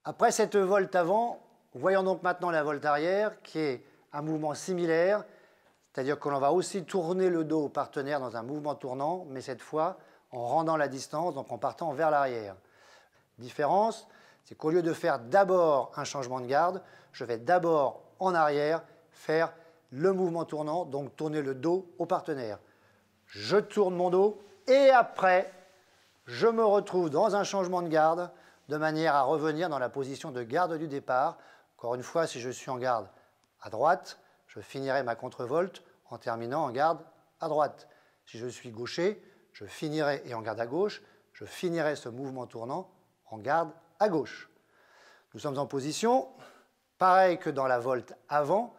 Après cette volte avant, voyons donc maintenant la volte arrière qui est un mouvement similaire, c'est-à-dire que l'on va aussi tourner le dos au partenaire dans un mouvement tournant, mais cette fois en rendant la distance, donc en partant vers l'arrière. Différence, c'est qu'au lieu de faire d'abord un changement de garde, je vais d'abord en arrière faire le mouvement tournant, donc tourner le dos au partenaire. Je tourne mon dos et après, je me retrouve dans un changement de garde de manière à revenir dans la position de garde du départ. Encore une fois, si je suis en garde à droite, je finirai ma contre-volte en terminant en garde à droite. Si je suis gaucher, je finirai, et en garde à gauche, je finirai ce mouvement tournant en garde à gauche. Nous sommes en position, pareil que dans la volte avant,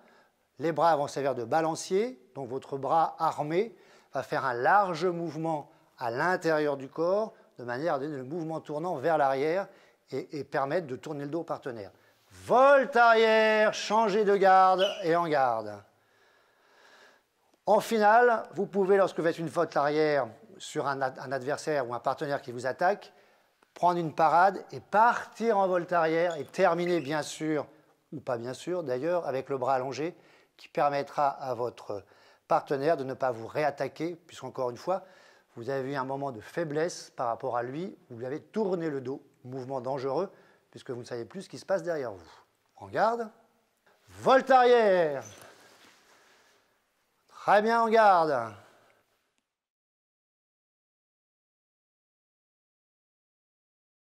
les bras vont servir de balancier, donc votre bras armé va faire un large mouvement à l'intérieur du corps, de manière à donner le mouvement tournant vers l'arrière et permettre de tourner le dos au partenaire. Volte arrière, changez de garde et en garde. En finale, vous pouvez, lorsque vous faites une volte arrière sur un adversaire ou un partenaire qui vous attaque, prendre une parade et partir en volte arrière et terminer bien sûr, ou pas bien sûr d'ailleurs, avec le bras allongé qui permettra à votre partenaire de ne pas vous réattaquer, puisqu'encore une fois, vous avez eu un moment de faiblesse par rapport à lui, vous lui avez tourné le dos, mouvement dangereux, puisque vous ne savez plus ce qui se passe derrière vous. En garde, volte arrière. Très bien en garde.